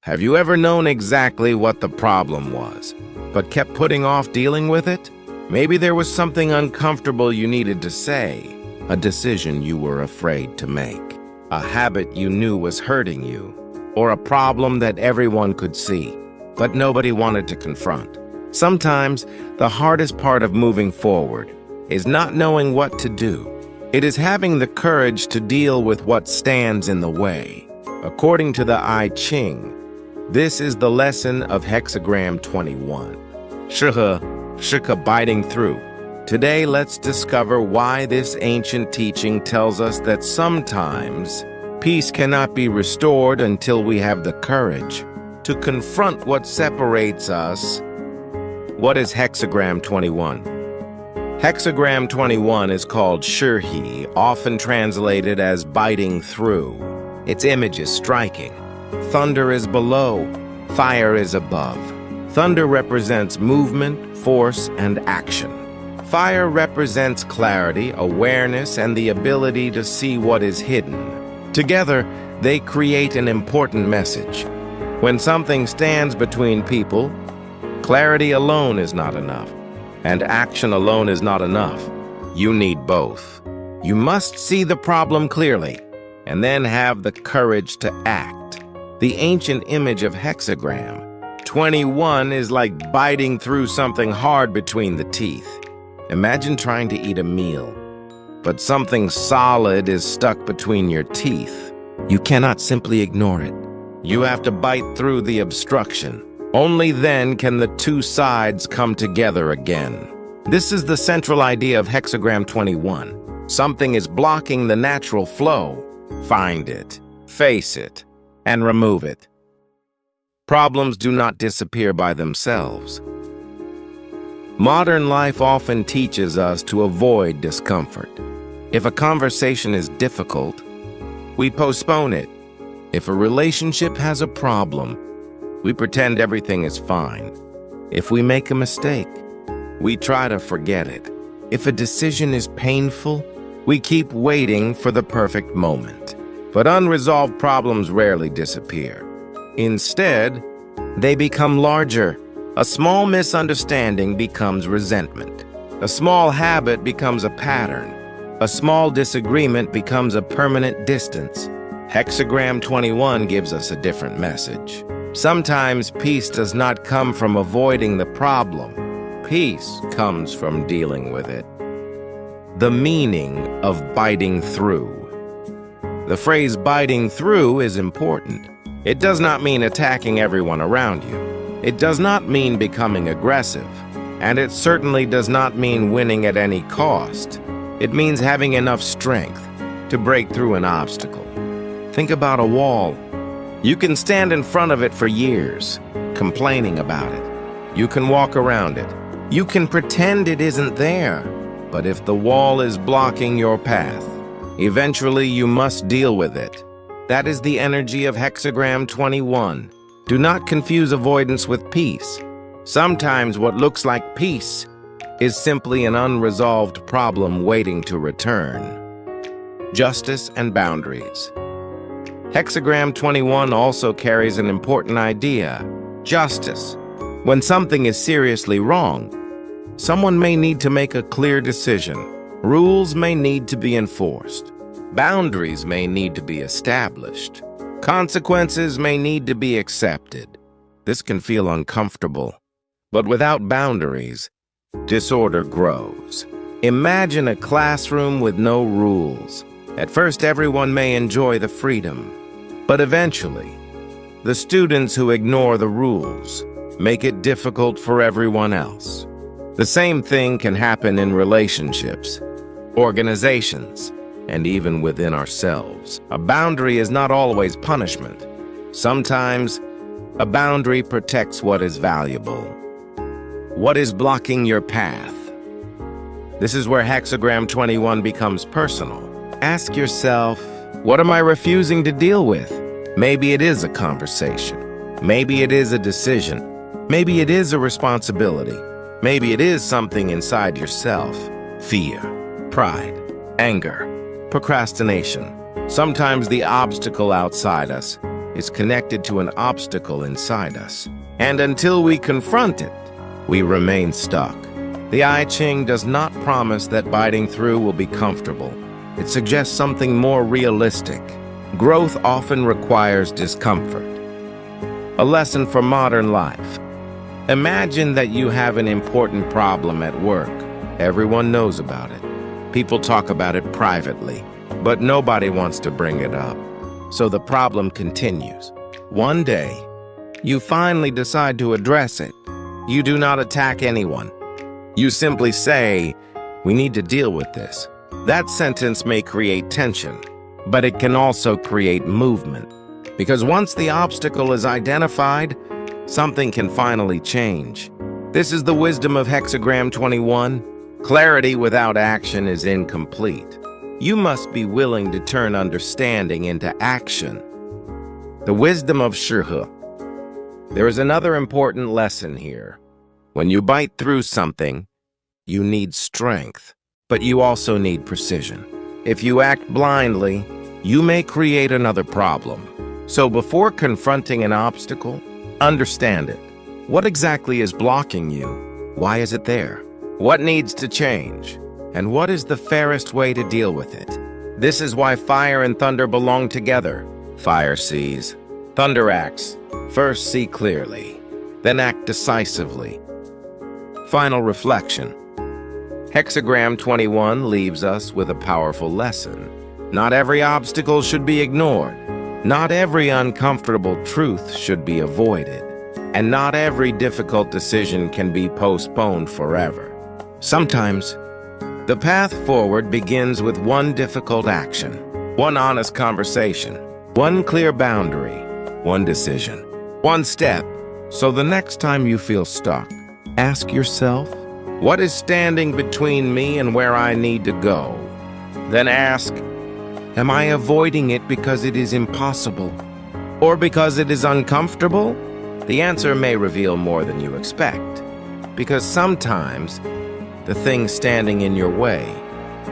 Have you ever known exactly what the problem was, but kept putting off dealing with it? Maybe there was something uncomfortable you needed to say, a decision you were afraid to make, a habit you knew was hurting you, or a problem that everyone could see, but nobody wanted to confront. Sometimes, the hardest part of moving forward is not knowing what to do. It is having the courage to deal with what stands in the way. According to the Ching, this is the lesson of Hexagram 21. Shika biting through. Today, let's discover why this ancient teaching tells us that sometimes peace cannot be restored until we have the courage to confront what separates us. What is Hexagram 21? Hexagram 21 is called Shirhi, often translated as biting through. Its image is striking. Thunder is below, fire is above. Thunder represents movement, force, and action. Fire represents clarity, awareness, and the ability to see what is hidden. Together, they create an important message. When something stands between people, clarity alone is not enough, and action alone is not enough. You need both. You must see the problem clearly, and then have the courage to act. The ancient image of Hexagram 21 is like biting through something hard between the teeth. Imagine trying to eat a meal, but something solid is stuck between your teeth. You cannot simply ignore it. You have to bite through the obstruction. Only then can the two sides come together again. This is the central idea of Hexagram 21. Something is blocking the natural flow. Find it, face it, and remove it. Problems do not disappear by themselves. Modern life often teaches us to avoid discomfort. If a conversation is difficult, we postpone it. If a relationship has a problem, we pretend everything is fine. If we make a mistake, we try to forget it. If a decision is painful, we keep waiting for the perfect moment. But unresolved problems rarely disappear. Instead, they become larger. A small misunderstanding becomes resentment. A small habit becomes a pattern. A small disagreement becomes a permanent distance. Hexagram 21 gives us a different message. Sometimes peace does not come from avoiding the problem. Peace comes from dealing with it. The meaning of biting through. The phrase biting through is important. It does not mean attacking everyone around you. It does not mean becoming aggressive. And it certainly does not mean winning at any cost. It means having enough strength to break through an obstacle. Think about a wall. You can stand in front of it for years, complaining about it. You can walk around it. You can pretend it isn't there. But if the wall is blocking your path, eventually you must deal with it. That is the energy of Hexagram 21. Do not confuse avoidance with peace. Sometimes what looks like peace is simply an unresolved problem waiting to return. Justice and boundaries. Hexagram 21 also carries an important idea: justice. When something is seriously wrong, someone may need to make a clear decision. Rules may need to be enforced. Boundaries may need to be established. Consequences may need to be accepted. This can feel uncomfortable, but without boundaries, disorder grows. Imagine a classroom with no rules. At first, everyone may enjoy the freedom, but eventually, the students who ignore the rules make it difficult for everyone else. The same thing can happen in relationships, organizations, and even within ourselves. A boundary is not always punishment. Sometimes, a boundary protects what is valuable. What is blocking your path? This is where Hexagram 21 becomes personal. Ask yourself, what am I refusing to deal with? Maybe it is a conversation. Maybe it is a decision. Maybe it is a responsibility. Maybe it is something inside yourself. Fear, pride, anger, procrastination. Sometimes the obstacle outside us is connected to an obstacle inside us. And until we confront it, we remain stuck. The I Ching does not promise that biting through will be comfortable. It suggests something more realistic. Growth often requires discomfort. A lesson for modern life. Imagine that you have an important problem at work. Everyone knows about it. People talk about it privately, but nobody wants to bring it up. So the problem continues. One day, you finally decide to address it. You do not attack anyone. You simply say, "We need to deal with this." That sentence may create tension, but it can also create movement. Because once the obstacle is identified, something can finally change. This is the wisdom of Hexagram 21. Clarity without action is incomplete. You must be willing to turn understanding into action. The wisdom of Shihe. There is another important lesson here. When you bite through something, you need strength, but you also need precision. If you act blindly, you may create another problem. So before confronting an obstacle, understand it. What exactly is blocking you? Why is it there? What needs to change? And what is the fairest way to deal with it? This is why fire and thunder belong together. Fire sees, thunder acts. First see clearly, then act decisively. Final reflection. Hexagram 21 leaves us with a powerful lesson. Not every obstacle should be ignored. Not every uncomfortable truth should be avoided. And not every difficult decision can be postponed forever. Sometimes, the path forward begins with one difficult action, one honest conversation, one clear boundary, one decision, one step. So the next time you feel stuck, ask yourself, what is standing between me and where I need to go? Then ask, am I avoiding it because it is impossible? Or because it is uncomfortable? The answer may reveal more than you expect. Because sometimes, the thing standing in your way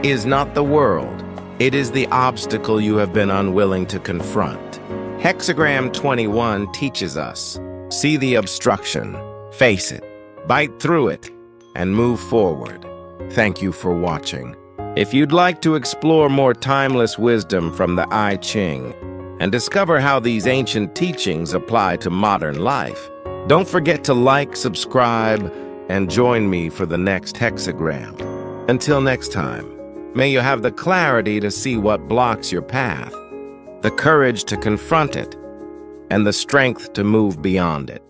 is not the world. It is the obstacle you have been unwilling to confront. Hexagram 21 teaches us, see the obstruction, face it, bite through it, and move forward. Thank you for watching. If you'd like to explore more timeless wisdom from the I Ching and discover how these ancient teachings apply to modern life, don't forget to like, subscribe, and join me for the next hexagram. Until next time, may you have the clarity to see what blocks your path, the courage to confront it, and the strength to move beyond it.